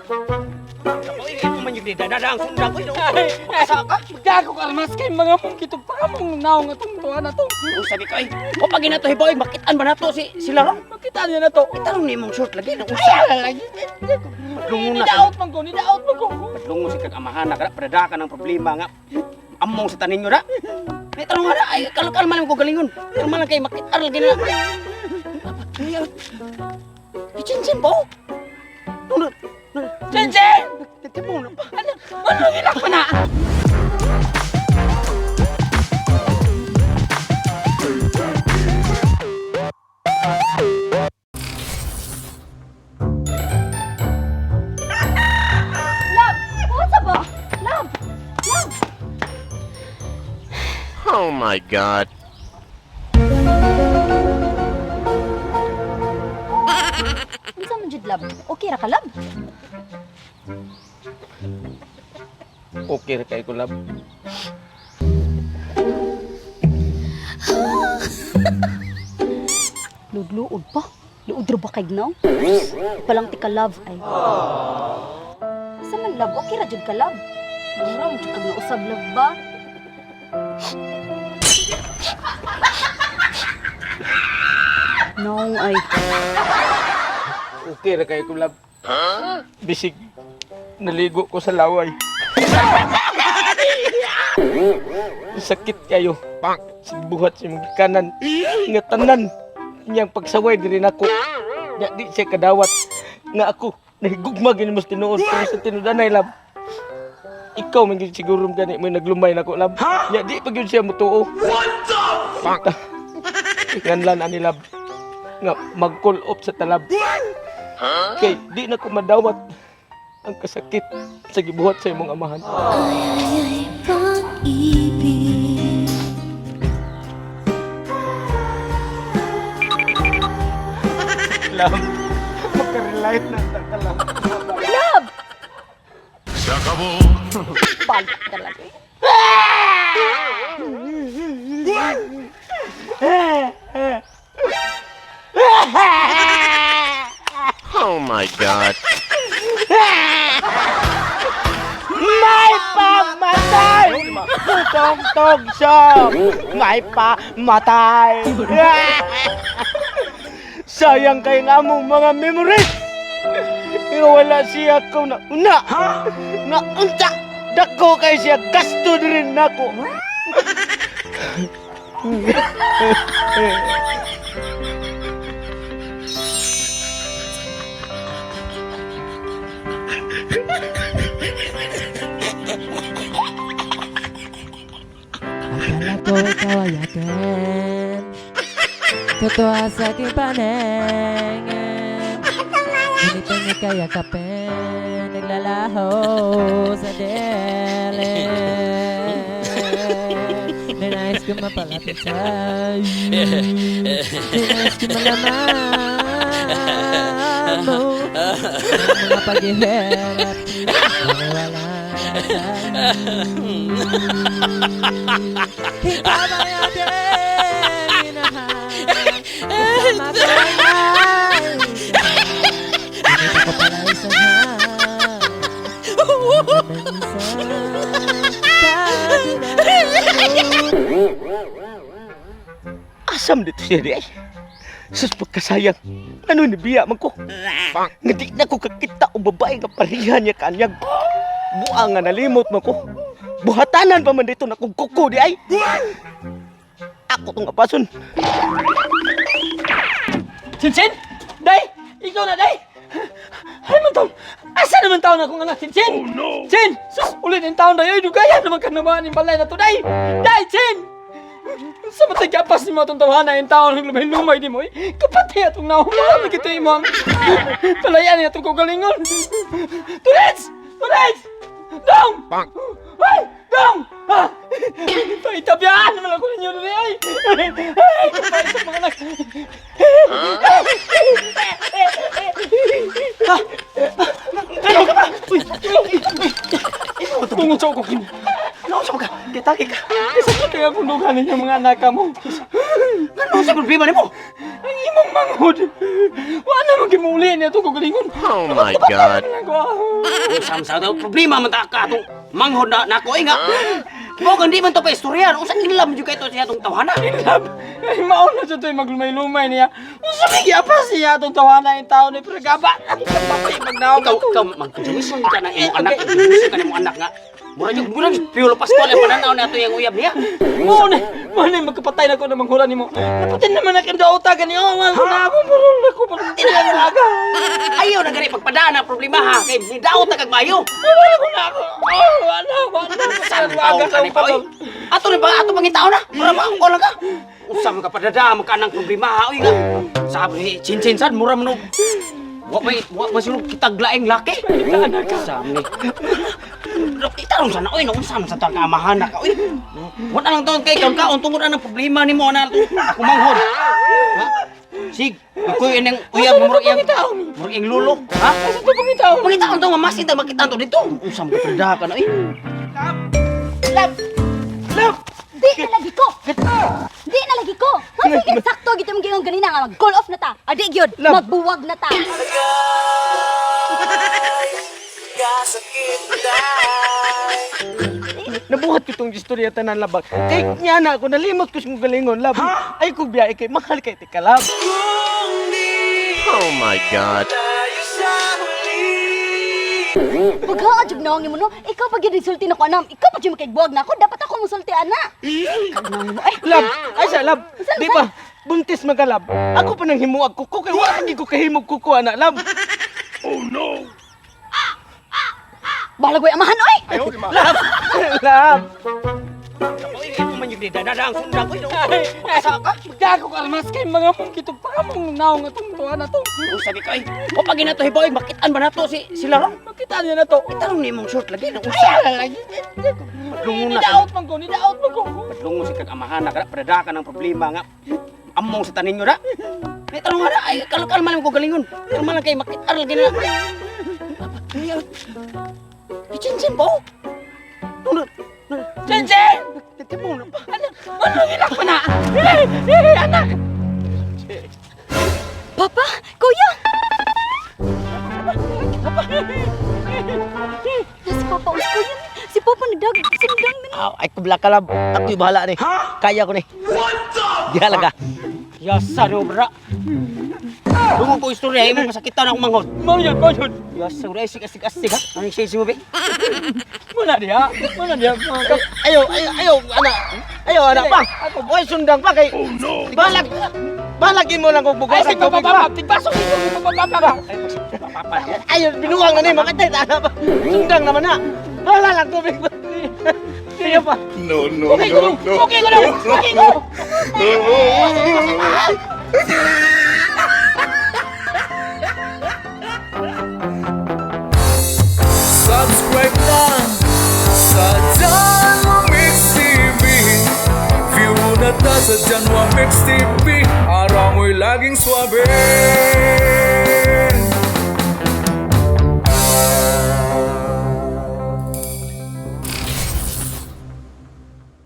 Imo man yung dadang sundang ko ino. Saka Gago ka mas kay mga mong kitog pa mong naong atong tuwa na to. usa di kay. O pag ginato hiboy makitaan ba nato sila ron? Makita niya na to. Itarong ni mong short lagi ng usa. Lagi. Lungon na Ni-out man ko, ni-out man ko. Lungon si kag amahan na kada ka ng problema nga. Among sa tanin nyo na. May tanong nga na, ay kalma lang ko galingon. Kalma lang kay makitar lagi na. Ichin-chin po. Chin-chin! Nagtibong na pa. Ano ilak pa na? Love! What's up, ba? Love! Love! Oh my god. Unsa man jud, love? Okay ra ka, love? Okay ra kay ko lab. Luod-luod pa. Luod ra ba kay gnaw? Palang tika love ay. Sa man love, okay ra jud ka love. Mura mo jud kag nausab love ba? No ay. Okay ra kay ko lab. Bisig naligo ko sa laway. Sakit kayo. Sigbuhat si mga kanan. Nga tanan. Niyang pagsaway diri nako. Nya di siya kadawat. Nga ako nahigugma gini mas tinuod pero sa tinudanay lab. Ikaw man gid siguro gani mo naglumay nako lab. Nya di pa gyud siya mutuo. What the fuck? Nganlan ani lab. Nga mag-call off sa talab. Kay di na ko madawat ang kasakit sa gibuhat sa imong amahan. Love, magka-relate na ka lang. Love! Sakabo. Balik talaga. Oh my god. May pamatay! Tog-tog siya! May pamatay! Sayang kay nga mong mga memories! Wala siya ko na una! Na unta! Dako kay siya gasto rin nako! Akala ko ikaw ay akin, totoo sa aking paningin. Ngunit ang ika'y yakapin, naglalaho sa dilim. Ninais ko mapalapit sa'yo, ninais ko malaman mo ang mga paghihirap na wala sa'yo. Ikaw ay aking minahal, kasama ko ay hindi ko pala isahan. Asam dito siya di ay. Sus pagkasayang. Ano nibiya man ko? Nga di na ko kakita o babae nga parihan niya kanyag. Buang nga nalimot man ko. Buhatanan pa man dito na kong kuko di ay. Ako tong apason. Sinsin! Day! Ikaw na, Day! Ay, man taon! Asa naman taon akong anak, Sinsin? Oh, no! Sin! Sus! Ulit yung taon, Day! Ay, dugaya naman ka naman yung balay na to, Day! Day, Sin! Sa matay kapas ni mo itong tawanan yung taon ng lumay-lumay di mo, eh! Kapatay atong nahumahan na kita mo ang palayan niya itong kugalingon! Tulits! Tulits! Dong! Ay! Dong! Ha! Paitabyan naman ako ninyo doon, ay! Ay! Kapay sa mga anak! Ha! Ano ka ba? Uy! Tungon sa ukokin! Nausap ka! Kitaki ka! Isa kaya kunduganin yung mga anak mo! Ano sa problema ni mo? Ang imong manghod! Wala naman kimuli niya ito kagalingon. Oh my God. Unsa daw problema man ta ka atong manghod na nako nga. Mo hindi man to pa istorya. Unsa ilam jud kay to siya atong tawhana. Lab, ay mauna sa ito'y maglumay-lumay niya. Unsa may giapa siya itong tawanan yung tao ni Pragaba. Ang kapapay magnaw. Ikaw magkajuison ka na imong anak. Magkajuison ka na imong anak nga. Murag Piolo Pascual ang pananaw na ito yung uyab niya. Muna magkapatay na ko na manghulan ni mo. Naputin naman na kinda utagan niyo. Ang na ako, marul na ko. Tinayang aga. Ayaw na gani pagpadaan ang problema ha. Kay nidaot na kagmayo. Wala ko na ako. Wala. Saan taon ka ni pa oy? Ato pangitao na. Mura ba ko lang ka. Usa man ka padada ka nang problema ha oy nga. Sabi cincin sad mura man. Wa masulog kitag laing laki. Sami. Itarong sana oy no unsa man sa tang amahan na ka oy. Wala lang taon kay kaon tungod ang problema nimo na ako manghod. Ha? Sig, iko inang uyab mo ing lulo, ha? Asa ito pangitaw? Pangitaon to mamasin ta makita to dito. Unsa man ka ka na oy. Lab. Di na lagi ko. Di na lagi ko. Ha, sige, sakto gito mong gingon ganina nga mag-call off na ta. Adi gyud, magbuwag na ta. Nabuhat ko itong istorya tanan labag. Kay niya na ako nalimot ko siyang galingon lab. Ay kung biya kay mahal kay tika lab. Oh my God. Paghaan jud naong nimo no. Ikaw pag gisulti na ko anam. Ikaw pag jud makigbuwag na ako, dapat ako musulti ana. Ay, Lab, ay siya lab. Di ba? Buntis magalab. Ako pa nang himuag kuko kay wa lagi ko kahimog kuko ana lab. bahala ko amahan oy. Lab. Lab. Oy, ito man yung dadang sundang ko. Asa ka? Gago ka mas kay mga mong kitog pa mong naong atong tuwa na to. Sabi ko ay, o pag ginato hiboy, makitaan ba nato si Larong? Makita niya na to. Itarong ni mong short lagi ng Ay, usa. lagi. Padlungon na Nidaot man ko, nidaot man ko. Padlungon si kag-amahan na padada ka ng problema nga. Among sa tanin nyo na. Ay, tarong nga na, ay, kalma lang ko galingon. Kalma lang kayo, makitaan lagi na. Ichinchin po. Chinchin! Nagtibong na pa. Ano gilak pa na? Anak! Papa, kuya. Si Papa us kuya. Si Papa sindang min. Ay, kubla ka lab. Ako'y bahala ni. Kaya ko ni. Di halaga. Yasa, dobra. Dungon ko istorya, imong masakitan ako manghod. Mau yun. Yasa, dobra, asik-asik ha. Anong siya si Mubi? Muna dia. Ayaw, anak. Ayaw, anak pa. Oy, sundang pa kay. Oh no. Balagin mo lang kung bugo sa tubig pa. Tigpasok dito kung papapa. Ayaw, binuwang na ni. Makatay na pa. Sundang naman na. Wala lang tubig pa. Siya pa. No. Okay ko lang. Subscribe na sa Janwa Mix TV. View na ta sa Janwa Mix TV. Para mo'y laging swabe.